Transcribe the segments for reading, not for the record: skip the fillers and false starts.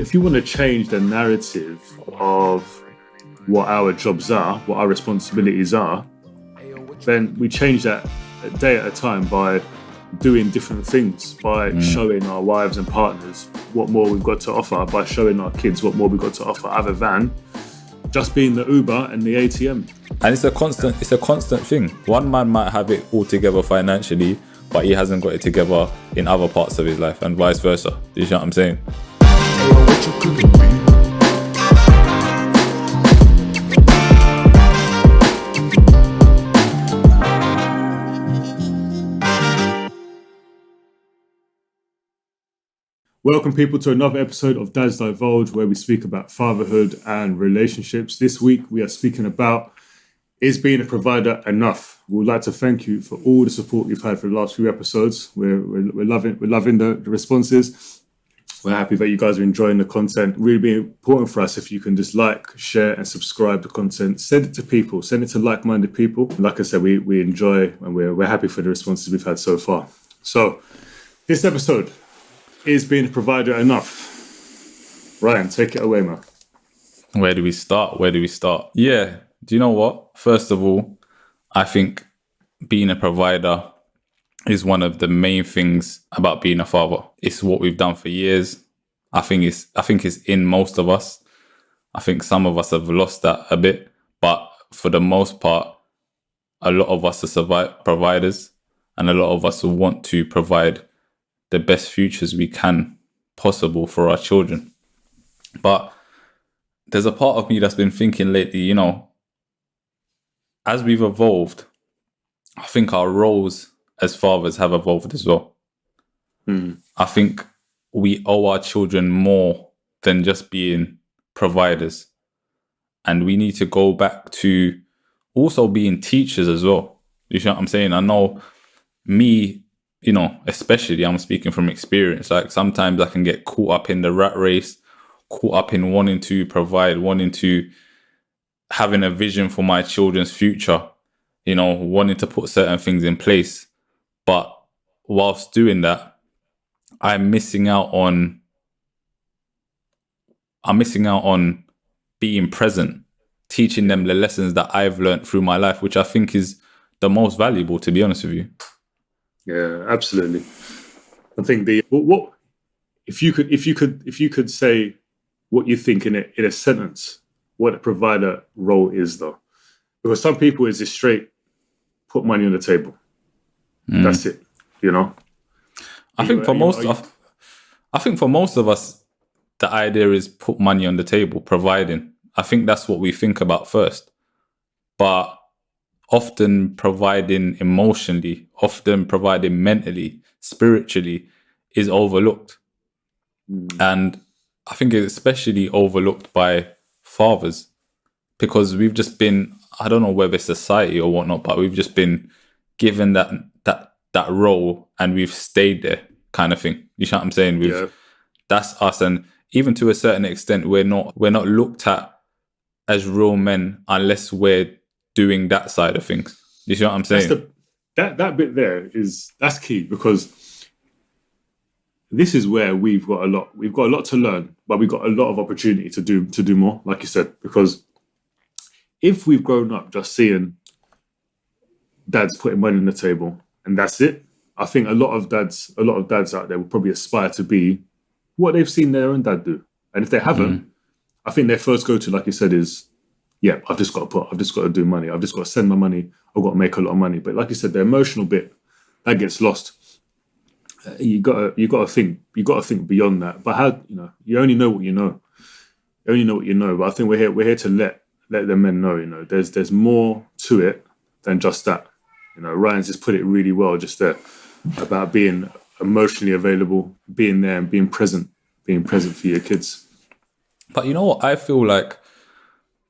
if you want to change the narrative of what our jobs are, what our responsibilities are, then we change that a day at a time by doing different things, by showing our wives and partners what more we've got to offer, by showing our kids what more we've got to offer, other than just being the Uber and the ATM. And it's a constant thing. One man might have it all together financially, but he hasn't got it together in other parts of his life, and vice versa. Do you know what I'm saying? Welcome people to another episode of Dads Divulge, where we speak about fatherhood and relationships. This week we are speaking about, is being a provider enough? We would like to thank you for all the support you've had for the last few episodes. We're loving the responses. We're happy that you guys are enjoying the content. Really be important for us if you can just like, share and subscribe to content. Send it to people. Send it to like-minded people. Like I said, we enjoy and we're happy for the responses we've had so far. So this episode, is being a provider enough? Ryan, take it away, man. Where do we start? Yeah, do you know what? First of all, I think being a provider is one of the main things about being a father. It's what we've done for years. I think it's in most of us. I think some of us have lost that a bit, but for the most part, a lot of us are providers, and a lot of us want to provide the best futures we can possible for our children. But there's a part of me that's been thinking lately, as we've evolved, I think our roles as fathers have evolved as well. I think we owe our children more than just being providers. And we need to go back to also being teachers as well. You know what I'm saying? I know me, especially I'm speaking from experience. Like sometimes I can get caught up in the rat race, caught up in wanting to provide, wanting to having a vision for my children's future, wanting to put certain things in place. But whilst doing that, I'm missing out on being present, teaching them the lessons that I've learned through my life, which I think is the most valuable, to be honest with you. Yeah, absolutely. I think if you could say what you think in a sentence, what a provider role is, though, because some people is just straight put money on the table. That's it. I think for most of us, the idea is put money on the table, providing. I think that's what we think about first, but often providing emotionally, often providing mentally, spiritually is overlooked. And I think it's especially overlooked by fathers, because we've just been, I don't know whether it's society or whatnot, but we've just been given that role and we've stayed there kind of thing. You know what I'm saying? That's us. And even to a certain extent, we're not looked at as real men unless we're doing that side of things. You see what I'm saying? That bit there that's key, because this is where we've got a lot to learn, but we've got a lot of opportunity to do more, like you said, because if we've grown up just seeing dads putting money on the table and that's it, I think a lot of dads out there will probably aspire to be what they've seen their own dad do. And if they haven't, I think their first go to, like you said, is I've just got to do money. I've just got to send my money. I've got to make a lot of money. But like you said, the emotional bit that gets lost. You got to think beyond that. But how you only know what you know. But I think we're here to let the men know. There's more to it than just that. Ryan's just put it really well just there about being emotionally available, being there and being present for your kids. But you know what I feel like?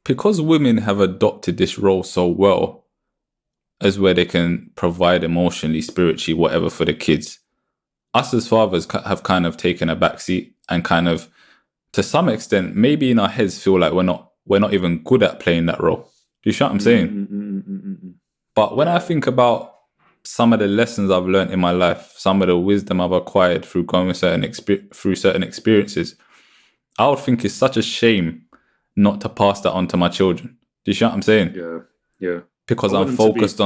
Because women have adopted this role so well, as where they can provide emotionally, spiritually, whatever for the kids, us as fathers have kind of taken a backseat and kind of, to some extent, maybe in our heads feel like we're not even good at playing that role. Do you know what I'm saying? But when I think about some of the lessons I've learned in my life, some of the wisdom I've acquired through going through certain experiences, I would think it's such a shame not to pass that on to my children. Do you see what I'm saying? Yeah. Because I'm focused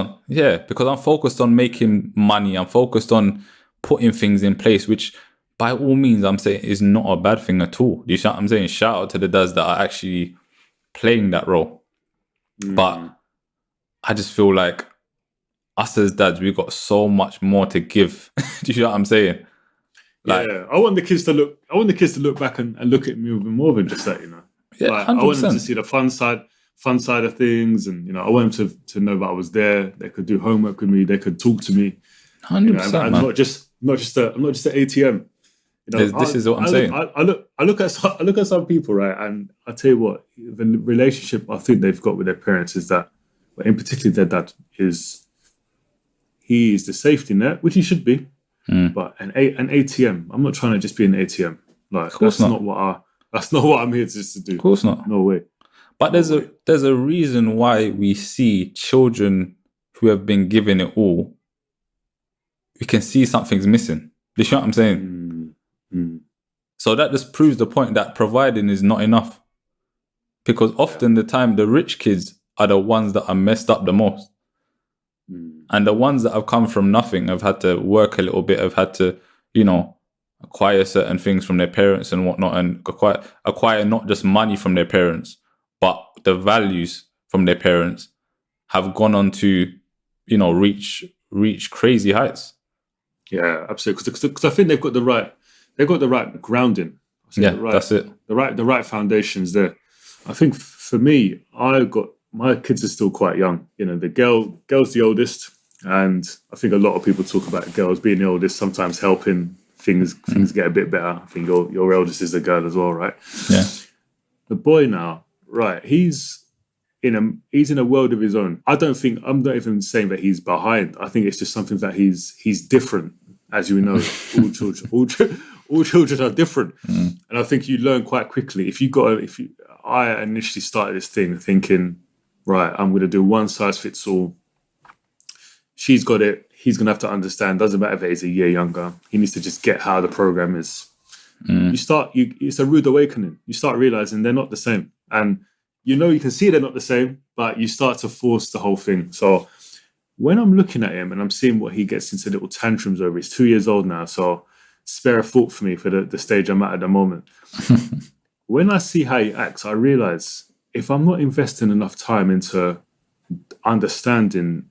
on making money. I'm focused on putting things in place, which by all means I'm saying is not a bad thing at all. Do you see what I'm saying? Shout out to the dads that are actually playing that role. But I just feel like us as dads, we've got so much more to give. Do you know what I'm saying? Like, I want the kids to look back and look at me with more than just that, you know. Yeah, like, 100%. I want them to see the fun side of things, and you know, I want them to know that I was there. They could do homework with me. They could talk to me. 100%, and man. I'm not just an ATM. You know, this is what I'm saying. I look at some people, right, and I tell you what, the relationship I think they've got with their parents is that, in particular their dad, he is the safety net, which he should be. But an ATM, I'm not trying to just be an ATM. Like, that's not what I'm here to do. Of course not. No way. But there's a reason why we see children who have been given it all. We can see something's missing. Do you know what I'm saying? So that just proves the point that providing is not enough. Because often the time, the rich kids are the ones that are messed up the most. And the ones that have come from nothing have had to work a little bit, have had to, you know, acquire certain things from their parents and whatnot, and acquire not just money from their parents, but the values from their parents, have gone on to, you know, reach crazy heights. Yeah, absolutely. Because I think they've got the right grounding. That's it. The right foundations there. I think for me, my kids are still quite young. You know, the girl's the oldest, and I think a lot of people talk about girls being the oldest, sometimes helping things get a bit better. I think your eldest is a girl as well, right? Yeah. The boy now, right? He's in a world of his own. I'm not even saying that he's behind. I think it's just something that he's different. As you know, all children are different, and I think you learn quite quickly. I initially started this thing thinking, right, I'm going to do one size fits all. She's got it. He's going to have to understand. Doesn't matter if he's a year younger. He needs to just get how the program is. It's a rude awakening. You start realizing they're not the same. And you know, you can see they're not the same, but you start to force the whole thing. So when I'm looking at him and I'm seeing what he gets into little tantrums over, he's 2 years old now. So spare a thought for me for the stage I'm at the moment. When I see how he acts, I realize if I'm not investing enough time into understanding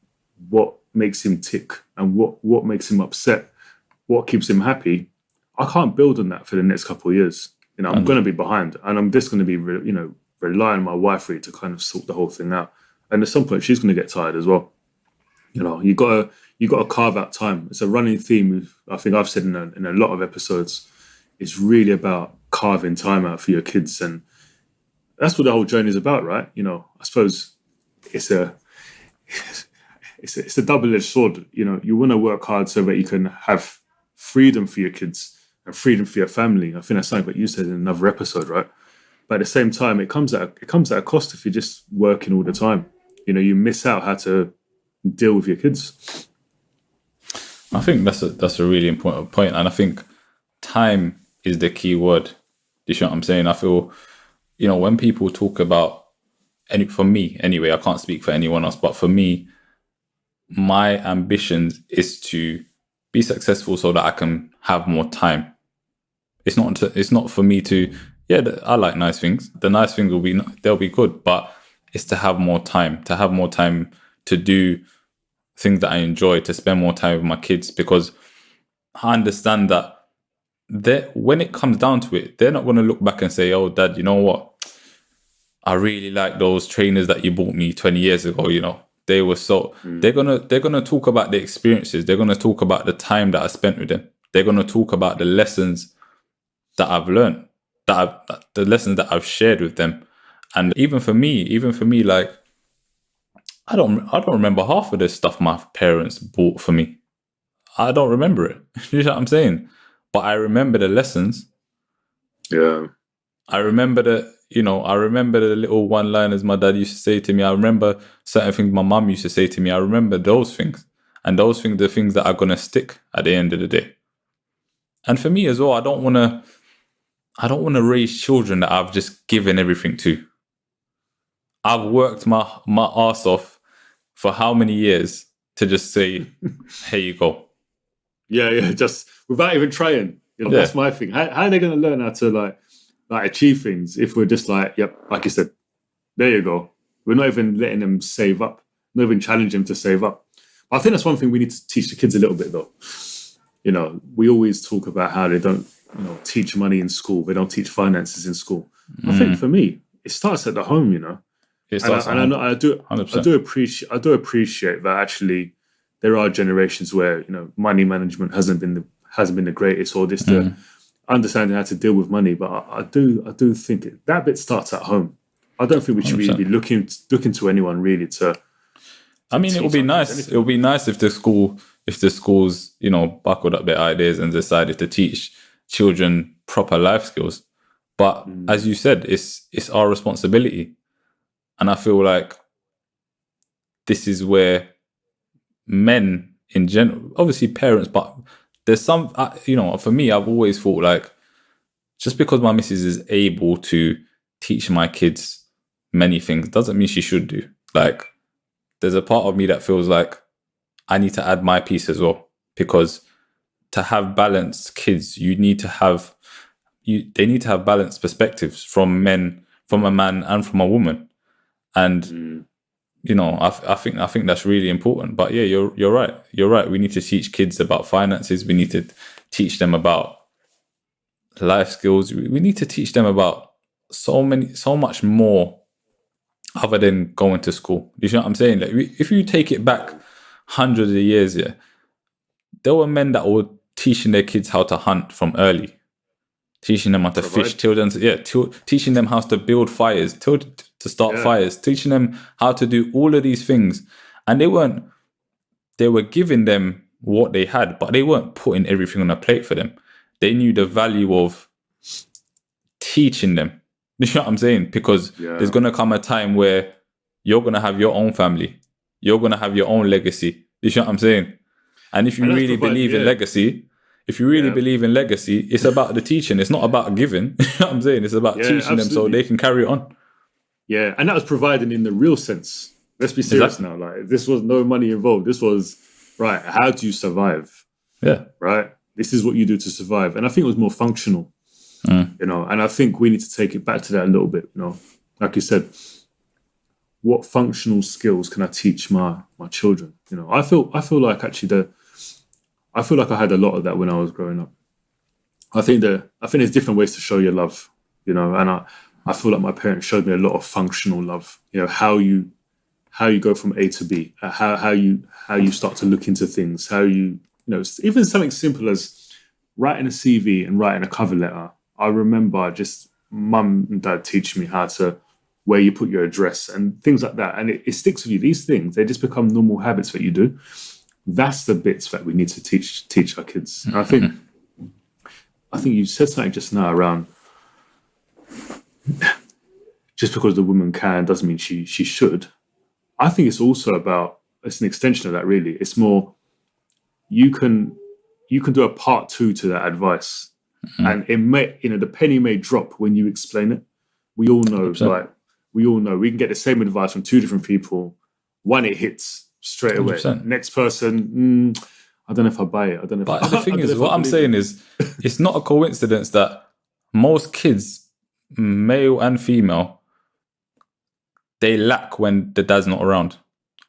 what makes him tick and what makes him upset, what keeps him happy, I can't build on that for the next couple of years. You know, I'm going to be behind, and I'm just going to be, relying on my wife really to kind of sort the whole thing out. And at some point, she's going to get tired as well. You know, you got to carve out time. It's a running theme. I think I've said in a lot of episodes. It's really about carving time out for your kids, and that's what the whole journey is about, right? You know, I suppose it's a double-edged sword. You know, you want to work hard so that you can have freedom for your kids and freedom for your family. I think that's something that you said in another episode, right? But at the same time, it comes at a cost if you're just working all the time. You know, you miss out how to deal with your kids. I think that's a really important point, and I think time is the key word. Do you know what I'm saying? I feel, you know, when people talk about, and for me anyway, I can't speak for anyone else, but for me, my ambition is to be successful so that I can have more time. It's not for me to, I like nice things. The nice things they'll be good, but it's to have more time to do things that I enjoy, to spend more time with my kids, because I understand that when it comes down to it, they're not going to look back and say, "Oh, Dad, you know what? I really like those trainers that you bought me 20 years ago." You know, they were so. They're gonna talk about the experiences. They're gonna talk about the time that I spent with them. They're gonna talk about the lessons that I've learned, the lessons that I've shared with them. And even for me, like, I don't remember half of the stuff my parents bought for me. I don't remember it. You know what I'm saying? But I remember the lessons. Yeah. I remember the little one-liners my dad used to say to me. I remember certain things my mum used to say to me. I remember those things. And those things are the things that are going to stick at the end of the day. And for me as well, I don't want to I don't want to raise children that I've just given everything to. I've worked my ass off for how many years to just say, here you go. Yeah, just without even trying. That's my thing. How are they going to learn how to like achieve things if we're just like, yep, like you said, there you go. We're not even letting them save up, not even challenging them to save up. But I think that's one thing we need to teach the kids a little bit, though. We always talk about how they don't, teach money in school. They don't teach finances in school. I think for me, it starts at the home. It starts at home. I do appreciate that actually there are generations where money management hasn't been the greatest, or just the understanding how to deal with money. But I do think that bit starts at home. I don't think we should 100%. Really be looking to anyone really to. I mean, it would be nice. Anything. It would be nice if the schools, buckled up their ideas and decided to teach children proper life skills. But as you said, it's our responsibility, and I feel like this is where men in general, obviously parents, but there's some, for me, I've always thought like, just because my missus is able to teach my kids many things doesn't mean she should do. Like, there's a part of me that feels like I need to add my piece as well, because to have balanced kids, they need to have balanced perspectives from a man and from a woman. And I think that's really important. But yeah, you're right. You're right. We need to teach kids about finances. We need to teach them about life skills. We need to teach them about so much more other than going to school. You know what I'm saying? Like, if you take it back hundreds of years, there were men that were teaching their kids how to hunt from early, teaching them how to fish, teaching them how to build fires, to start fires, teaching them how to do all of these things. And they were giving them what they had, but they weren't putting everything on a plate for them. They knew the value of teaching them. You know what I'm saying? Because there's going to come a time where you're going to have your own family. You're going to have your own legacy. You know what I'm saying? And if you really believe in legacy, it's about the teaching. It's not about giving. You know what I'm saying? It's about teaching them so they can carry it on. Yeah, and that was providing in the real sense. Let's be serious now. Like, this was no money involved. This was, right, how do you survive? Yeah. Right? This is what you do to survive. And I think it was more functional. And I think we need to take it back to that a little bit. Like you said, what functional skills can I teach my children? I feel like actually I feel like I had a lot of that when I was growing up. I think there's different ways to show your love, and I feel like my parents showed me a lot of functional love. How you go from A to B, how you start to look into things, how you even something simple as writing a CV and writing a cover letter. I remember just mum and dad teaching me how to, where you put your address and things like that. And it sticks with you. These things, they just become normal habits that you do. That's the bits that we need to teach our kids. And I think you said something just now around just because the woman can doesn't mean she should. I think it's also about, it's an extension of that really. It's more, you can do a part 2 to that advice. And it may, the penny may drop when you explain it. We all know, 100%. We can get the same advice from 2 different people. One, it hits straight away. 100%. Next person, I don't know if I buy it. I don't know. But the thing is, what I'm saying is, it's not a coincidence that most kids, male and female, they lack when the dad's not around,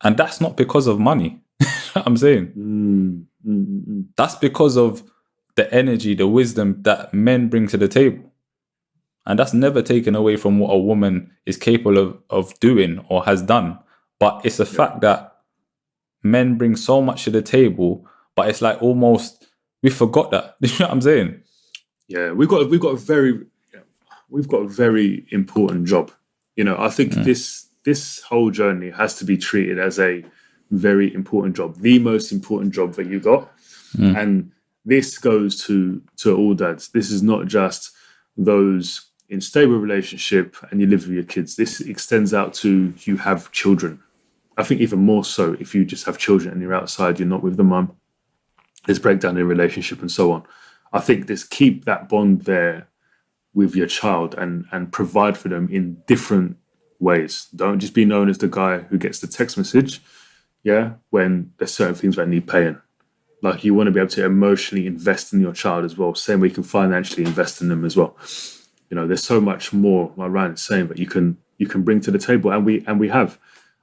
and that's not because of money. I'm saying that's because of the energy, the wisdom that men bring to the table. And that's never taken away from what a woman is capable of doing or has done. But it's a fact that men bring so much to the table, but it's like almost we forgot that. You know what I'm saying? Yeah, we've got a very important job. I think this whole journey has to be treated as a very important job, the most important job that you got. And this goes to all dads. This is not just those in stable relationship and you live with your kids. This extends out to you have children. I think even more so if you just have children and you're outside, you're not with the mum. There's breakdown in relationship and so on. I think keep that bond there with your child and provide for them in different ways. Don't just be known as the guy who gets the text message, when there's certain things that need paying. Like, you want to be able to emotionally invest in your child as well. Same way you can financially invest in them as well. There's so much more, like Ryan is saying, that you can bring to the table, and we have.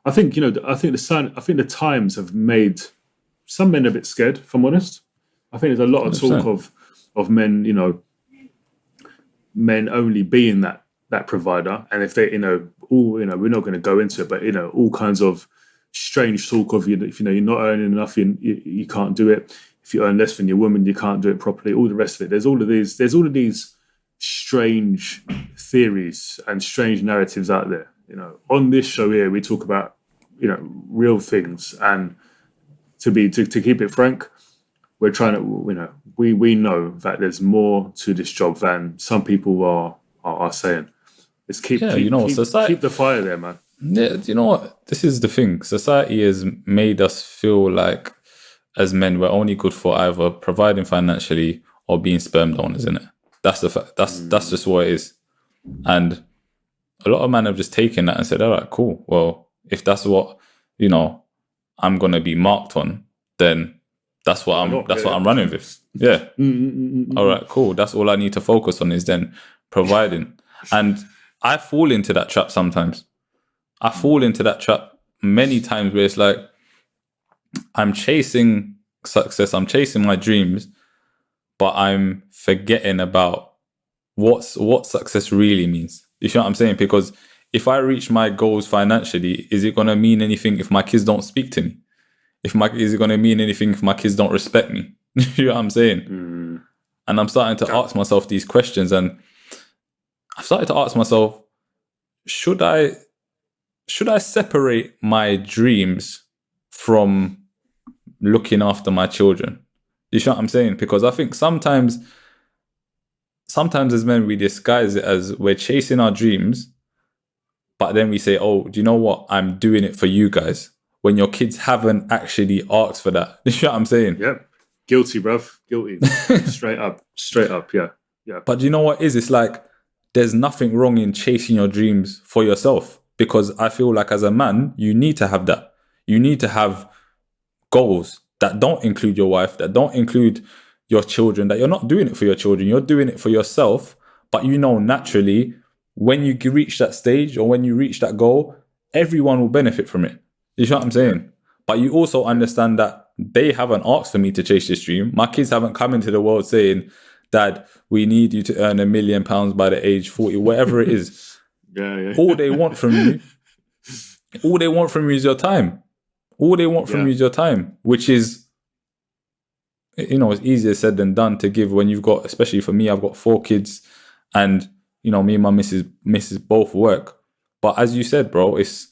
I think the times have made some men a bit scared, if I'm honest. I think there's a lot of 100%. talk of men, men only being that provider, and if they, we're not going to go into it, but all kinds of strange talk of, if you're not earning enough, you can't do it. If you earn less than your woman, you can't do it properly. All the rest of it. There's all of these strange theories and strange narratives out there. On this show here, we talk about real things, and to keep it frank, we're trying to we know that there's more to this job than some people are saying. Let's keep the fire there, man. Yeah, you know what? This is the thing. Society has made us feel like, as men, we're only good for either providing financially or being sperm donors, isn't it? That's the fact. That's just what it is. And a lot of men have just taken that and said, all right, cool. Well, if that's what, I'm going to be marked on, then that's what I'm running with. Yeah. All right, cool. That's all I need to focus on is then providing. And I fall into that trap sometimes. I fall into that trap many times where it's like, I'm chasing success, I'm chasing my dreams, but I'm forgetting about what success really means. You know what I'm saying? Because if I reach my goals financially, is it going to mean anything if my kids don't speak to me? Is it going to mean anything if my kids don't respect me? You know what I'm saying? And I'm starting to ask myself these questions, and I've started to ask myself, should I separate my dreams from looking after my children? You know what I'm saying? Because I think sometimes as men, we disguise it as we're chasing our dreams, but then we say, oh, do you know what? I'm doing it for you guys, when your kids haven't actually asked for that. You know what I'm saying? Yep. Guilty, bruv. Guilty. Straight up. Yeah. But do you know what it is? It's like, there's nothing wrong in chasing your dreams for yourself, because I feel like as a man, you need to have that. You need to have goals that don't include your wife, that don't include your children, that you're not doing it for your children, you're doing it for yourself. But naturally, when you reach that stage or when you reach that goal, everyone will benefit from it. You know what I'm saying? But you also understand that they haven't asked for me to chase this dream. My kids haven't come into the world saying, Dad, we need you to earn £1 million by the age 40, whatever it is. Yeah. All they want from you is your time. All they want from you is your time, which is, it's easier said than done to give when you've got, especially for me, I've got 4 kids, and, me and my missus both work. But as you said, bro, it's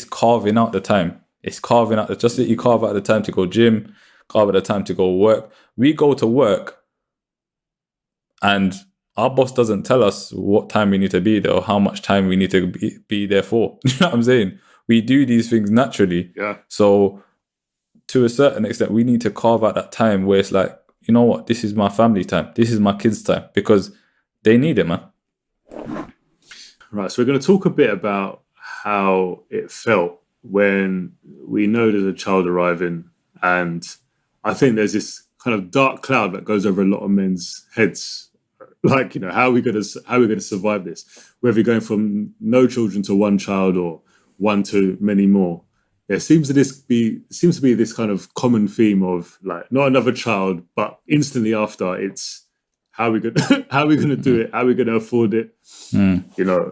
carving out the time. It's carving out, just that you carve out the time to go gym, carve out the time to go work. We go to work, and our boss doesn't tell us what time we need to be there or how much time we need to be there for. You know what I'm saying? We do these things naturally. Yeah. So to a certain extent, we need to carve out that time where it's like, you know what? This is my family time. This is my kids' time, because they need it, man. Right. So we're going to talk a bit about how it felt when we know there's a child arriving, and I think there's this kind of dark cloud that goes over a lot of men's heads. Like, how are we going to survive this? Whether you're going from no children to 1 child or 1 to many more, there seems to be this kind of common theme of, like, not another child, but instantly after, it's how are we going to do it? How are we going to afford it?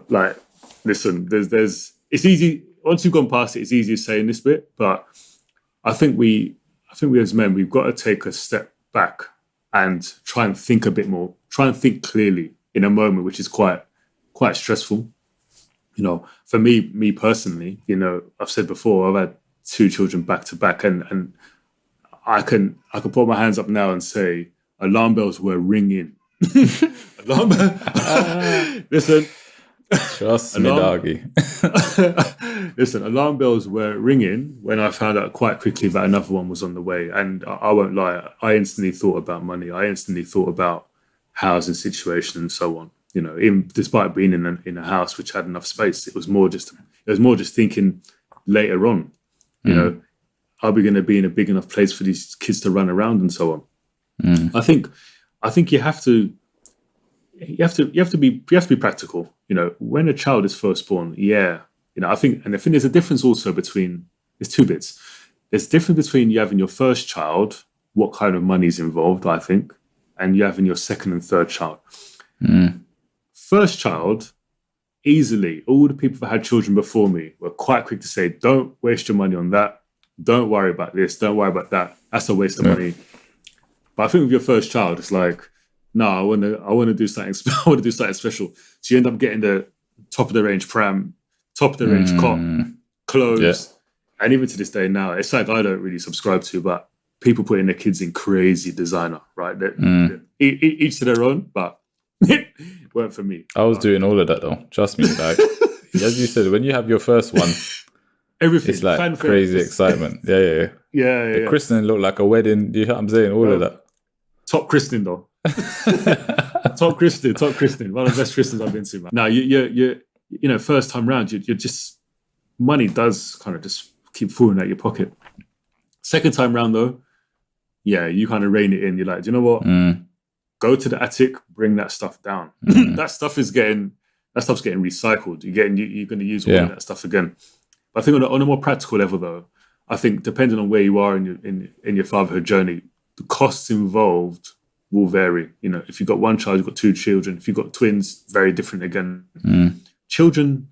Like, listen, there's it's easy once you've gone past it. It's easier saying this bit, but I think we as men, we've got to take a step back and try and think a bit more, try and think clearly in a moment which is quite stressful. For me personally, I've said before, I've had 2 children back to back, and I can put my hands up now and say alarm bells were ringing. Listen, trust me, doggy. Listen, alarm bells were ringing when I found out quite quickly that another one was on the way. And I won't lie, I instantly thought about money. I instantly thought about housing situation and so on. You know, despite being in a house which had enough space, it was more just thinking later on, you know, are we going to be in a big enough place for these kids to run around and so on? I think you have to be practical. You know, when a child is first born, you know, I think there's a difference also between, there's two bits. There's a difference between you having your first child, what kind of money is involved, I think, and you having your second and third child. First child, easily, all the people that had children before me were quite quick to say, don't waste your money on that. Don't worry about this. Don't worry about that. That's a waste of money. But I think with your first child, it's like, no, I want to do something. I want to do something special. So you end up getting the top of the range pram, top of the range cot, clothes, and even to this day now, it's like I don't really subscribe to, but people putting their kids in crazy designer, right? Each to their own, but it weren't for me. I was doing all of that though. Trust me, like as you said, when you have your first one, everything, it's like crazy excitement. Yeah. The christening looked like a wedding. Do you know what I'm saying? All of that. Top christening though. top christening. One of the best christenings I've been to, man. Now you know, first time round, you're just, money does kind of just keep falling out your pocket. Second time round though, you kind of rein it in. You're like, do you know what? Go to the attic, bring that stuff down. That stuff's getting recycled. You're going to use all of that stuff again. But I think on a more practical level though, I think depending on where you are in your fatherhood journey, the costs involved will vary. You know, if you've got one child, you've got two children. If you've got twins, very different again. Children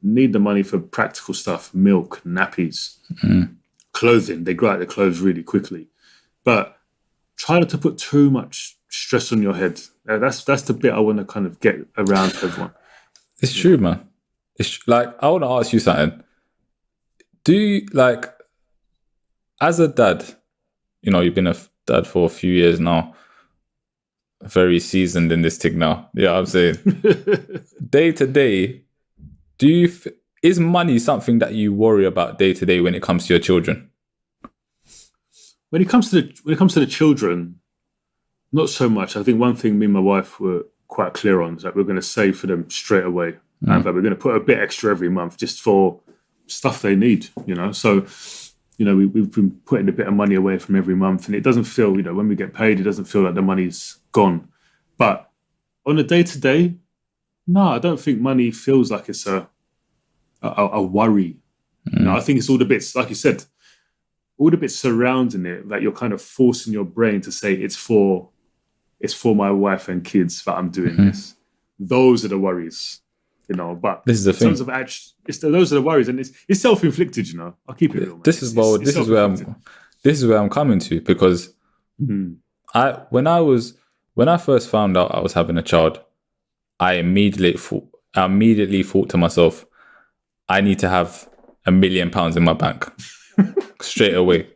need the money for practical stuff, milk, nappies, clothing. They grow out their clothes really quickly. But try not to put too much stress on your head. That's the bit I want to kind of get around to everyone. It's true, man. It's like, I want to ask you something. Do you, like, as a dad, you know, you've been a dad for a few years now, very seasoned in this thing now. Yeah, I'm saying day to day, is money something that you worry about day to day when it comes to your children? When it comes to the children, not so much. I think one thing me and my wife were quite clear on is that we're going to save for them straight away, and that we're going to put a bit extra every month just for stuff they need. You know, so you know we've been putting a bit of money away from every month, and it doesn't feel, you know, when we get paid, it doesn't feel like the money's gone. But on a day to day, no, I don't think money feels like it's a worry. No, I think it's all the bits, like you said, all the bits surrounding it that you're kind of forcing your brain to say it's for my wife and kids that I'm doing this. Those are the worries, you know. But this is the thing. In terms of those are the worries, and it's self-inflicted. You know, I'll keep it real. Man. This is where I'm coming to, because when I first found out I was having a child, I immediately thought to myself, I need to have £1 million in my bank straight away.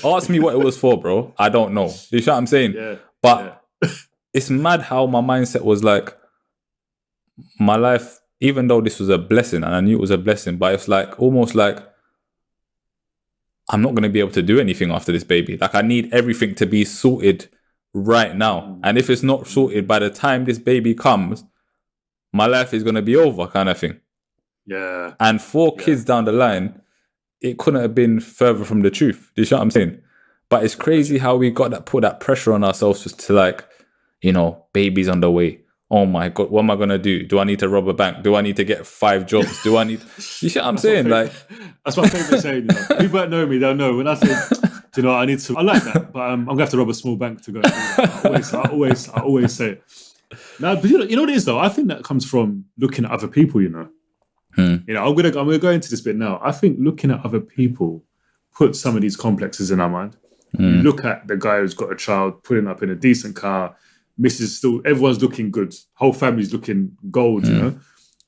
Ask me what it was for, bro. I don't know. You know what I'm saying? Yeah. But it's mad how my mindset was like, my life, even though this was a blessing and I knew it was a blessing, but it's like almost like I'm not going to be able to do anything after this baby. Like, I need everything to be sorted right now. And if it's not sorted by the time this baby comes, my life is going to be over, kind of thing. Yeah. And 4 kids down the line, it couldn't have been further from the truth. Do you know what I'm saying? But it's crazy how we put that pressure on ourselves just to, like, you know, baby's on the way. Oh my God, what am I going to do? Do I need to rob a bank? Do I need to get 5 jobs? Do I need... You see what I'm saying? That's my favourite saying. You know? People that know me, they'll know. When I say, do you know, I need to... I like that, but I'm going to have to rob a small bank to go. I always say it. Now, but you know what it is, though? I think that comes from looking at other people, you know. You know, I'm gonna go into this bit now. I think looking at other people put some of these complexes in our mind. You look at the guy who's got a child, putting up in a decent car, everyone's looking good, whole family's looking gold, you know.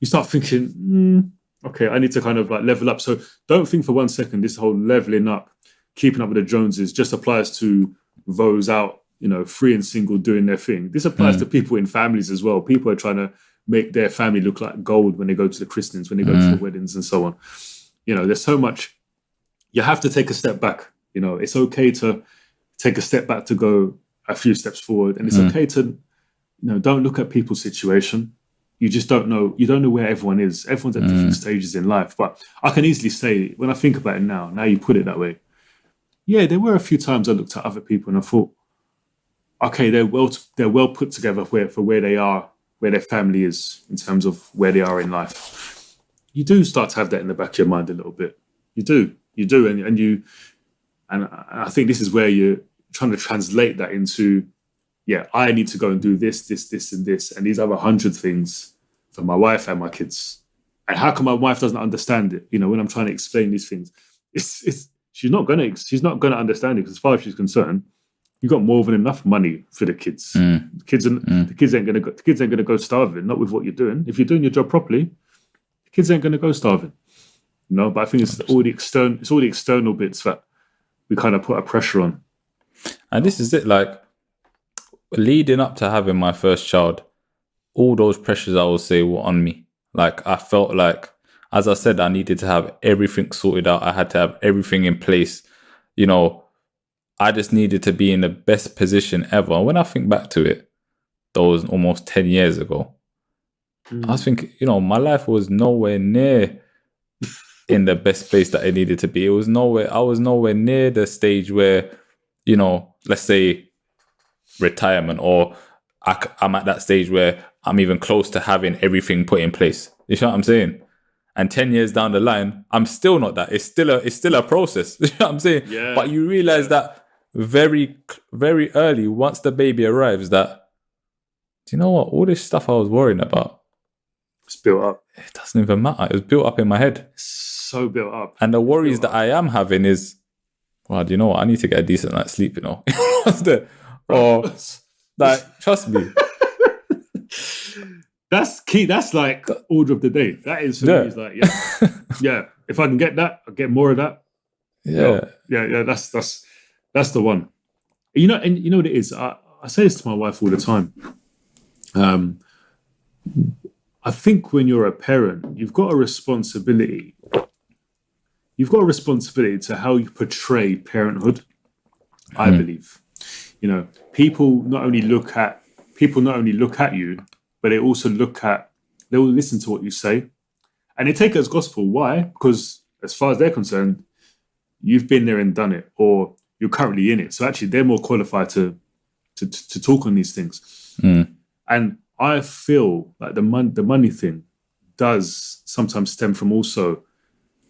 You start thinking, okay, I need to kind of like level up. So don't think for 1 second this whole leveling up, keeping up with the Joneses just applies to those out, you know, free and single doing their thing. This applies to people in families as well. People are trying to make their family look like gold when they go to the christenings, when they go to the weddings and so on. You know, there's so much. You have to take a step back. You know, it's okay to take a step back to go a few steps forward. And it's okay to don't look at people's situation. You just don't know. You don't know where everyone is. Everyone's at different stages in life. But I can easily say, when I think about it now you put it that way. Yeah, there were a few times I looked at other people and I thought, okay, they're well put together for where they are, where their family is in terms of where they are in life. You do start to have that in the back of your mind a little bit. You do, and I think this is where you're trying to translate that into, I need to go and do this, and this, and these other 100 things for my wife and my kids. And how come my wife doesn't understand it? When I'm trying to explain these things, she's not gonna understand it, because as far as she's concerned, you've got more than enough money for the kids. The kids ain't gonna go starving. Not with what you're doing. If you're doing your job properly, the kids ain't gonna go starving. But I think it's all the external bits that we kind of put a pressure on. And this is it, like, leading up to having my first child, all those pressures, I would say, were on me. Like, I felt like, as I said, I needed to have everything sorted out. I had to have everything in place. I just needed to be in the best position ever. When I think back to it, that was almost 10 years ago. I was thinking, my life was nowhere near in the best place that it needed to be. I was nowhere near the stage where, let's say retirement, or I'm at that stage where I'm even close to having everything put in place. You know what I'm saying? And 10 years down the line, I'm still not that. It's still a process. You know what I'm saying? Yeah. But you realize that very, very early, once the baby arrives, that, do you know what? All this stuff I was worrying about, it's built up. It doesn't even matter. It was built up in my head. It's so built up. And the worries that I am having is, well, do you know what? I need to get a decent night's sleep, Or, like, trust me. That's key. That's like order of the day. That is for me. It's like, if I can get that, I'll get more of that. Yeah. That's the one. And you know what it is? I say this to my wife all the time. I think when you're a parent, you've got a responsibility. You've got a responsibility to how you portray parenthood. I believe, people not only look at you, but they also they will listen to what you say, and they take it as gospel. Why? Because as far as they're concerned, you've been there and done it, or you're currently in it. So actually, they're more qualified to talk on these things. And I feel like the money thing does sometimes stem from also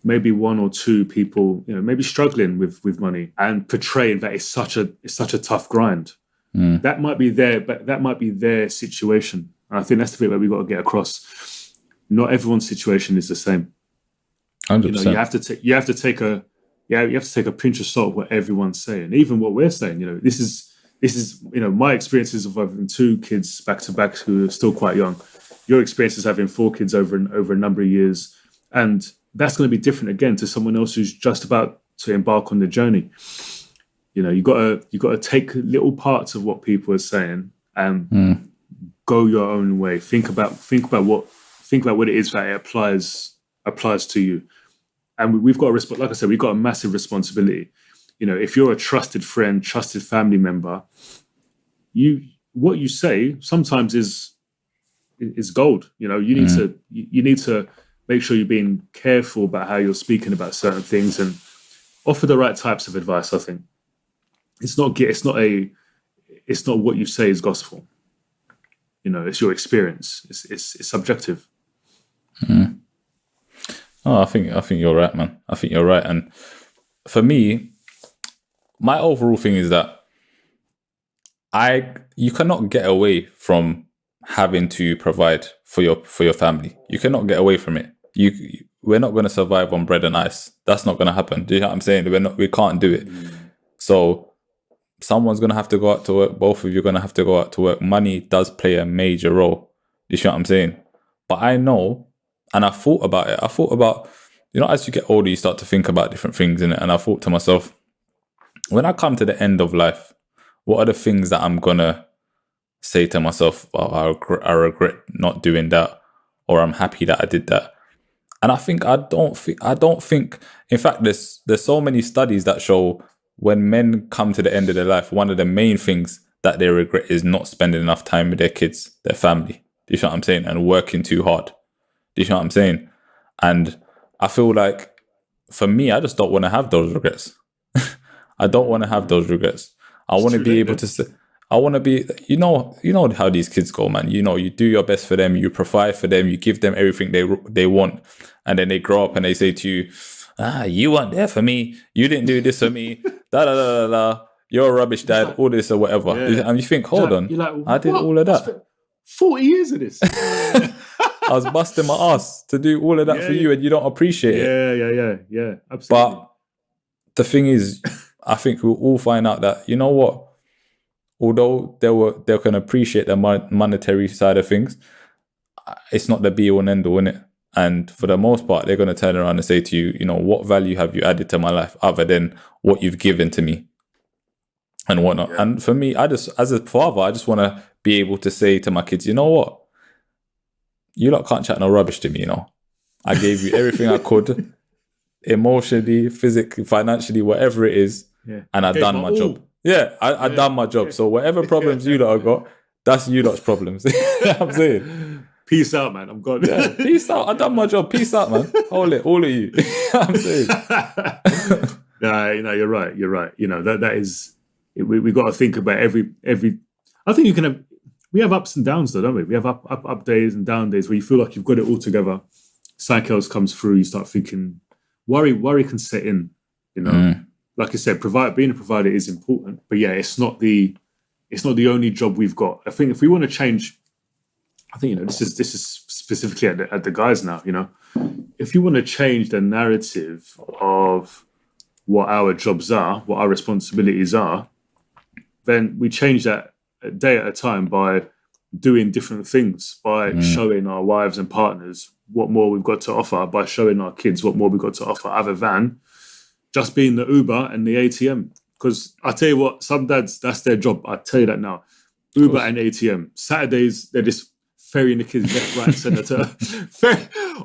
maybe one or two people, maybe struggling with money and portraying that it's such a tough grind. That might be their situation. And I think that's the bit where we've got to get across. Not everyone's situation is the same. 100%. You have to take a pinch of salt what everyone's saying, even what we're saying. This is my experiences of having 2 kids back to back who are still quite young. Your experiences having 4 kids over a number of years, and that's going to be different again to someone else who's just about to embark on the journey. You got to take little parts of what people are saying and go your own way. Think about what it is that it applies to you. And we've got like I said, we've got a massive responsibility. If you're a trusted friend, trusted family member, what you say sometimes is gold. You need to make sure you're being careful about how you're speaking about certain things and offer the right types of advice. I think it's not what you say is gospel. It's your experience. It's subjective. Oh, I think you're right, man. I think you're right. And for me, my overall thing is that you cannot get away from having to provide for your family. You cannot get away from it. We're not going to survive on bread and ice. That's not going to happen. Do you know what I'm saying? We can't do it. So someone's going to have to go out to work. Both of you are going to have to go out to work. Money does play a major role. You know what I'm saying? But I know, and I thought about it. I thought about, as you get older, you start to think about different things in it. And I thought to myself, when I come to the end of life, what are the things that I'm going to say to myself, oh, I regret not doing that, or I'm happy that I did that? And I don't think, in fact, there's so many studies that show when men come to the end of their life, one of the main things that they regret is not spending enough time with their kids, their family. Do you know what I'm saying? And working too hard. Do you know what I'm saying? And I feel like, for me, I just don't want to have those regrets. I don't want to have those regrets. I want to be able to say, I want to be, you know how these kids go, man. You know, you do your best for them, you provide for them, you give them everything they want, and then they grow up and they say to you, you weren't there for me, you didn't do this for me, da da da da da. You're a rubbish dad, all this or whatever. Yeah. And you think, hold on, I did all of that. 40 years of this. I was busting my ass to do all of that for you, and you don't appreciate it. Yeah, absolutely. But the thing is, I think we'll all find out that, you know what, although they can appreciate the monetary side of things, it's not the be all and end all, innit? And for the most part, they're going to turn around and say to you, you know, what value have you added to my life other than what you've given to me and whatnot? Yeah. And for me, as a father, I just want to be able to say to my kids, you know what? You lot can't chat no rubbish to me, you know. I gave you everything I could, emotionally, physically, financially, whatever it is, and I've done my job. Yeah, I done my job. So whatever problems you lot have got, that's you lot's problems. You know what I'm saying? Peace out, man. I'm gone. Yeah, peace out. I done my job. Peace out, man. All of you. You know what I'm saying? No, you're right. You're right. You know, that is, we got to think about every. I think you can have. We have ups and downs, though, don't we? We have up days and down days where you feel like you've got it all together. Something else comes through. You start thinking, worry can set in. You know, like I said, being a provider is important, but yeah, it's not the only job we've got. I think if we want to change, I think, you know, this is specifically at the guys now. You know, if you want to change the narrative of what our jobs are, what our responsibilities are, then we change that a day at a time by doing different things, by showing our wives and partners what more we've got to offer, by showing our kids what more we've got to offer, other than just being the Uber and the ATM. Because I tell you what, some dads, that's their job. I tell you that now. Uber and ATM. Saturdays, they're just ferrying the kids left, right, and centre.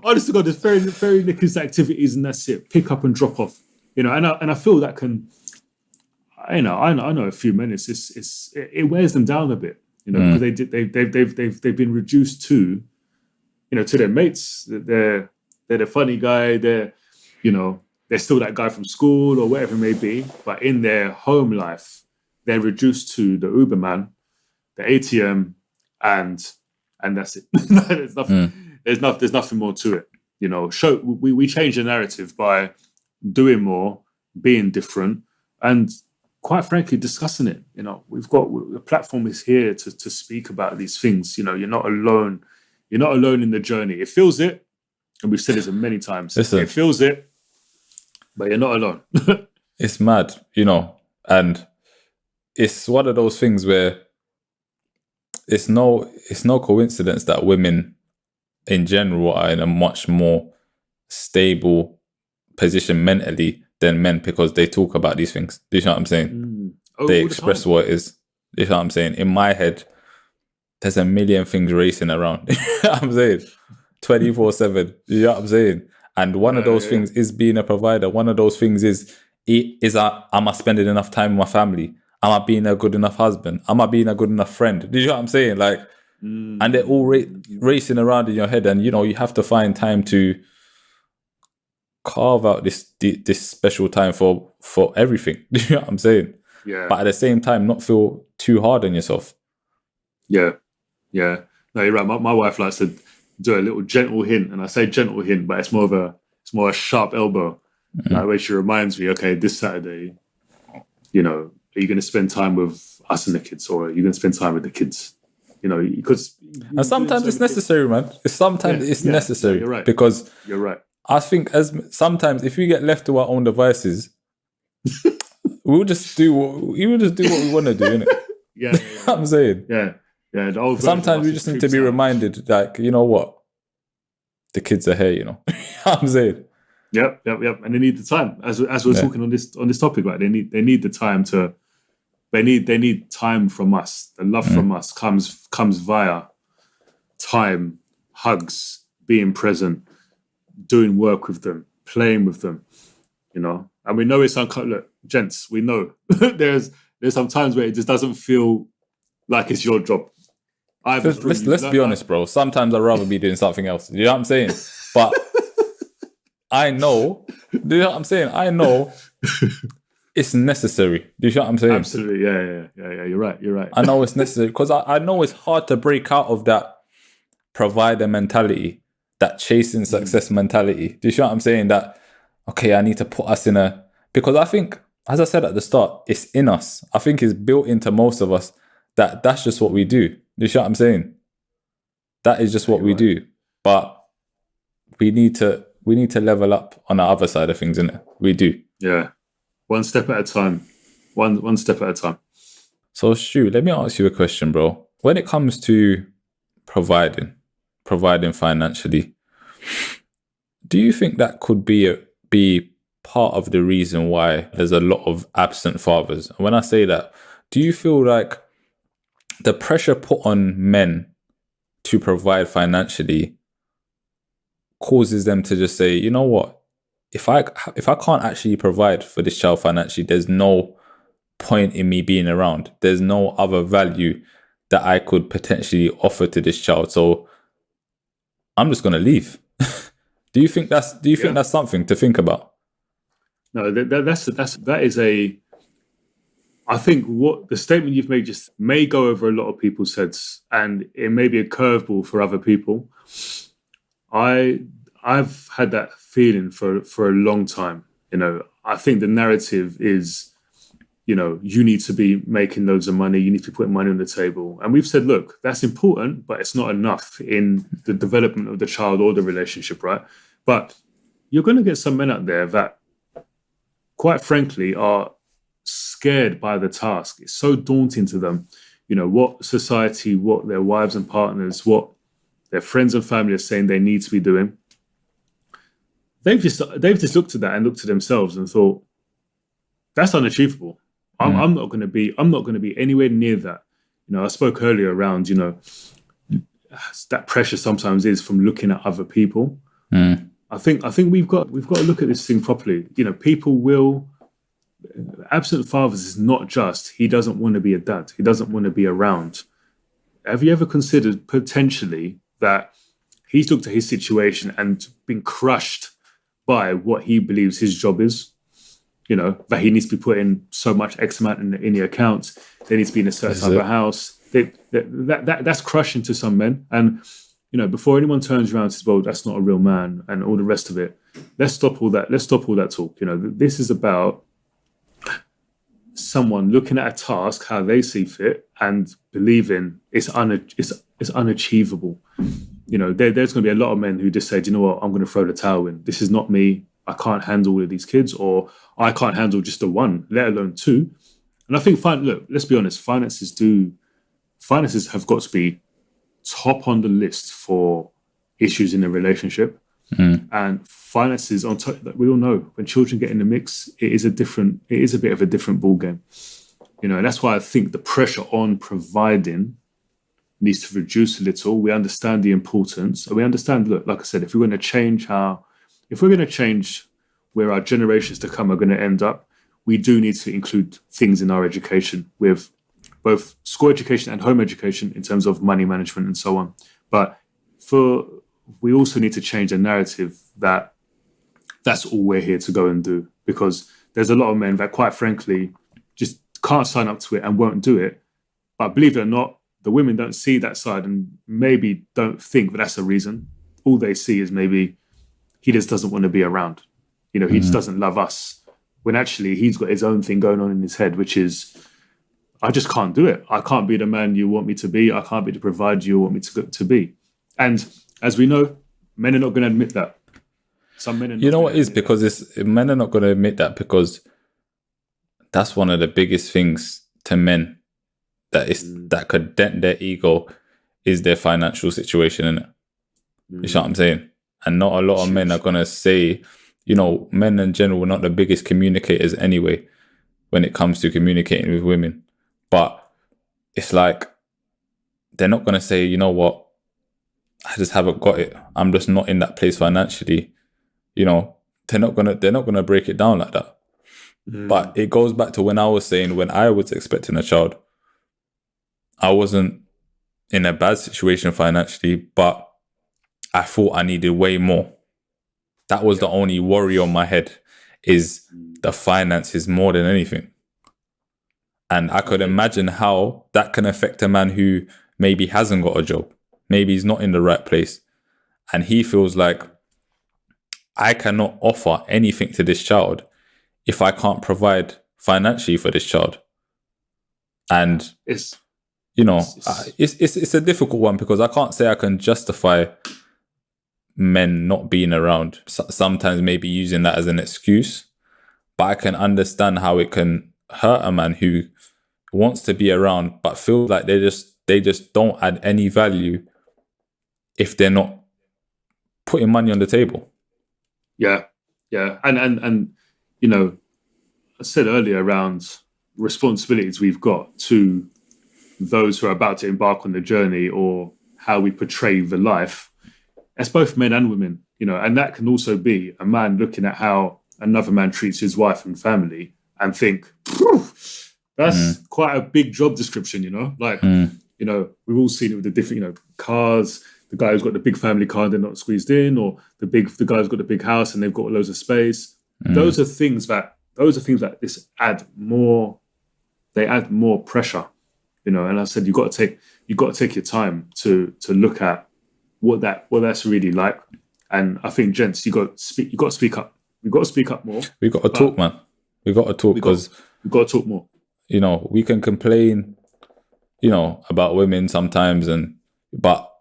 Honest to God, just ferrying the kids to activities, and that's it. Pick up and drop off. You know, and I feel that can. I know a few men. It wears them down a bit, you know, because they've been reduced to, you know, to their mates. They're the funny guy. They're still that guy from school or whatever it may be. But in their home life, they're reduced to the Uber man, the ATM, and that's it. There's nothing. There's nothing more to it. You know, we change the narrative by doing more, being different, and quite frankly, discussing it. You know, the platform is here to speak about these things. You know, you're not alone. You're not alone in the journey. It feels it, and we've said this many times. Listen, it feels it, but you're not alone. It's mad, you know, and it's one of those things where it's no coincidence that women in general are in a much more stable position mentally than men, because they talk about these things. Do you know what I'm saying? They express what it is. Do you know what I'm saying? In my head, there's a million things racing around. You know what I'm saying? 24/7. You know what I'm saying? And one of those things is being a provider. One of those things is am I spending enough time with my family? Am I being a good enough husband? Am I being a good enough friend? Do you know what I'm saying? Like, and they're all racing around in your head, and you know, you have to find time to carve out this special time for everything. Do you know what I'm saying? Yeah. But at the same time, not feel too hard on yourself. Yeah. No, you're right. My wife likes to do a little gentle hint, and I say gentle hint, but it's more a sharp elbow. Like where she reminds me, okay, this Saturday, you know, are you going to spend time with us and the kids, or are you going to spend time with the kids? You know, because and sometimes it's necessary, man. It's necessary. You're right. Because you're right. I think sometimes if we get left to our own devices, we'll just do what we want to do, innit? Yeah. You know what I'm saying? Yeah. Sometimes we just need to be reminded, like, you know what? The kids are here, you know. You know what I'm saying? Yep. And they need the time. As we're talking on this topic, right? They need the time to. They need time from us. The love from us comes via time, hugs, being present, doing work with them, playing with them, you know. And we know it's look, gents, we know there's some times where it just doesn't feel like it's your job. Let's be honest, bro. Sometimes I'd rather be doing something else. You know what I'm saying? But I know. Do you know what I'm saying? I know it's necessary. Do you know what I'm saying? Absolutely. Yeah. You're right. I know it's necessary because I know it's hard to break out of that provider mentality, that chasing success mentality. Do you know what I'm saying? That, okay, I need to put us in a... Because I think, as I said at the start, it's in us. I think it's built into most of us that that's just what we do. Do you know what I'm saying? That is just what we do. But we need to level up on the other side of things, innit? We do. Yeah. One step at a time. One step at a time. So, Stu, let me ask you a question, bro. When it comes to providing financially, do you think that could be part of the reason why there's a lot of absent fathers? And when I say that, do you feel like the pressure put on men to provide financially causes them to just say, you know what, if I can't actually provide for this child financially, there's no point in me being around. There's no other value that I could potentially offer to this child. So I'm just going to leave. Do you think that's something to think about? No, that is a... I think what the statement you've made just may go over a lot of people's heads, and it may be a curveball for other people. I've had that feeling for a long time. You know, I think the narrative is, you know, you need to be making loads of money, you need to be putting money on the table. And we've said, look, that's important, but it's not enough in the development of the child or the relationship, right? But you're going to get some men out there that, quite frankly, are scared by the task. It's so daunting to them. You know, what society, what their wives and partners, what their friends and family are saying they need to be doing. They've just looked at that and looked at themselves and thought, that's unachievable. I'm not going to be anywhere near that. You know, I spoke earlier around, you know, that pressure sometimes is from looking at other people. I think we've got to look at this thing properly. You know, people will... Absent fathers is not just he doesn't want to be a dad, he doesn't want to be around. Have you ever considered potentially that he's looked at his situation and been crushed by what he believes his job is? You know, that he needs to be putting so much X amount in the account, there needs to be in a certain type of house. That's crushing to some men. And, you know, before anyone turns around and says, well, that's not a real man and all the rest of it, let's stop all that talk. You know, this is about someone looking at a task how they see fit and believing it's unachievable. You know, there's going to be a lot of men who just say, do you know what, I'm going to throw the towel in. This is not me. I can't handle all of these kids, or I can't handle just the one, let alone two. And I think, look, let's be honest, finances have got to be top on the list for issues in a relationship. And finances on top, we all know when children get in the mix, it is a bit of a different ball game. You know, and that's why I think the pressure on providing needs to reduce a little. We understand the importance, and we understand, look, like I said, if we're going to change where our generations to come are going to end up, we do need to include things in our education, with both school education and home education in terms of money management and so on. But we also need to change the narrative that that's all we're here to go and do, because there's a lot of men that, quite frankly, just can't sign up to it and won't do it. But believe it or not, the women don't see that side and maybe don't think that that's the reason. All they see is maybe he just doesn't want to be around. You know, he just doesn't love us. When actually he's got his own thing going on in his head, which is, I just can't do it. I can't be the man you want me to be. I can't be the provider you want me to be. And as we know, men are not going to admit that. Some men are not. You know what is, because men are not going to admit that, because that's one of the biggest things to men that could dent their ego is their financial situation, innit? You know what I'm saying? And not a lot of men are going to say, you know, men in general are not the biggest communicators anyway when it comes to communicating with women. But it's like, they're not going to say, you know what, I just haven't got it. I'm just not in that place financially. You know, they're not gonna break it down like that. But it goes back to when I was saying, when I was expecting a child, I wasn't in a bad situation financially, but I thought I needed way more. That was the only worry on my head, is the finances more than anything. And I could imagine how that can affect a man who maybe hasn't got a job. Maybe he's not in the right place. And he feels like, I cannot offer anything to this child if I can't provide financially for this child. And it's a difficult one, because I can't say I can justify men not being around. Sometimes maybe using that as an excuse, but I can understand how it can hurt a man who wants to be around but feel like they just don't add any value if they're not putting money on the table. Yeah. And I said earlier around responsibilities we've got to those who are about to embark on the journey, or how we portray the life. It's both men and women, and that can also be a man looking at how another man treats his wife and family and think, that's quite a big job description, we've all seen it with the different, cars, the guy who's got the big family car and they're not squeezed in, or the guy who's got the big house and they've got loads of space. Those are things that this add more pressure, and I said, you've got to take your time to look at what that's really like. And I think, gents, you got to speak up. We've got to speak up more. We've got to talk, man. We've got to talk, because we've got to talk more. We can complain, about women sometimes, but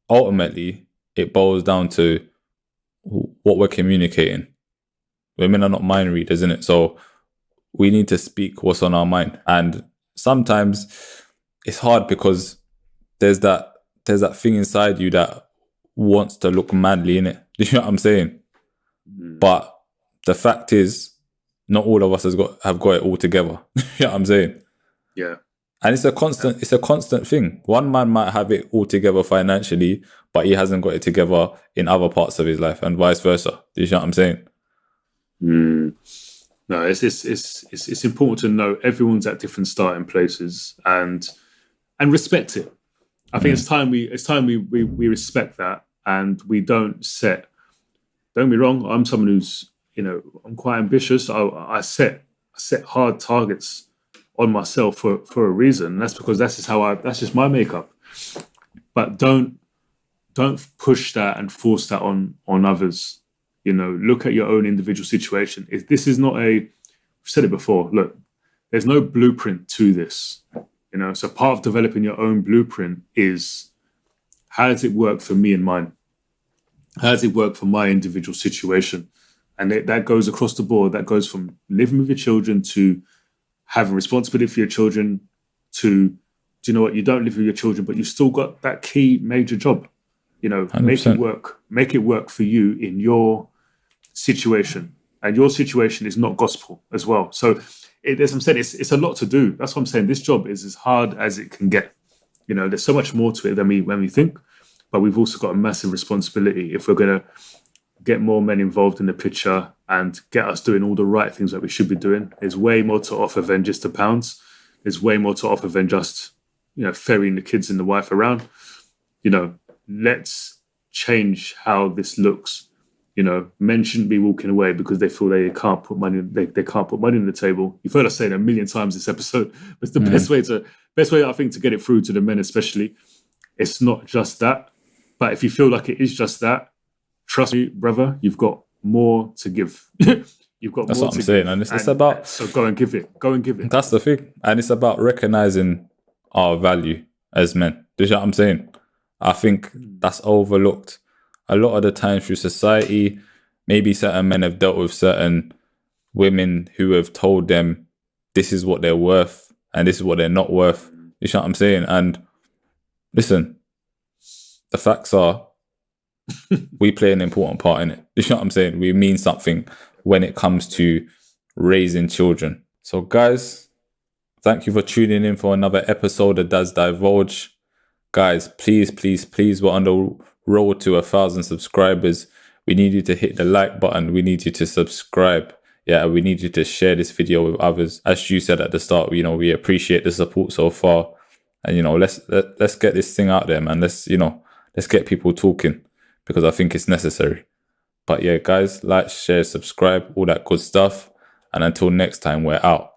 ultimately it boils down to what we're communicating. Women are not mind readers, isn't it? So we need to speak what's on our mind. And sometimes it's hard, because there's that thing inside you that wants to look manly, innit? Do you know what I'm saying? But the fact is, not all of us have got it all together. You know what I'm saying? Yeah. And it's a constant thing. One man might have it all together financially, but he hasn't got it together in other parts of his life, and vice versa. Do you know what I'm saying? No, it's important to know everyone's at different starting places and respect it. I think it's time we respect that, and we don't set. Don't be wrong. I'm someone who's I'm quite ambitious. I set hard targets on myself for a reason. That's because that's just my makeup. But don't push that and force that on others. Look at your own individual situation. This is not I've said it before. Look, there's no blueprint to this. So part of developing your own blueprint is, how does it work for me and mine? How does it work for my individual situation? And that goes across the board. That goes from living with your children to having responsibility for your children to, do you know what, you don't live with your children, but you've still got that key major job. 100%. Make it work for you in your situation. And your situation is not gospel as well. So as I'm saying, it's a lot to do. That's what I'm saying. This job is as hard as it can get. There's so much more to it than we think. But we've also got a massive responsibility if we're going to get more men involved in the picture and get us doing all the right things that we should be doing. There's way more to offer than just the pounds. There's way more to offer than just, ferrying the kids and the wife around. Let's change how this looks. Men shouldn't be walking away because they feel they can't put money. They can't put money on the table. You've heard us say it a million times this episode. But it's the best way I think to get it through to the men, especially. It's not just that. But if you feel like it is just that, trust me, brother, you've got more to give. You've got That's more what to I'm saying, give. and it's about. So go and give it. Go and give it. That's the thing, and it's about recognizing our value as men. Do you know what I'm saying? I think that's overlooked a lot of the time through society. Maybe certain men have dealt with certain women who have told them this is what they're worth and this is what they're not worth. You know what I'm saying? And listen, the facts are we play an important part in it. You know what I'm saying? We mean something when it comes to raising children. So guys, thank you for tuning in for another episode of Dads Divulge. Guys, please, we're on the road to 1,000 subscribers. We need you to hit the like button. We need you to subscribe. Yeah, we need you to share this video with others. As you said at the start, we appreciate the support so far. And, let's get this thing out there, man. Let's get people talking, because I think it's necessary. But yeah, guys, like, share, subscribe, all that good stuff. And until next time, we're out.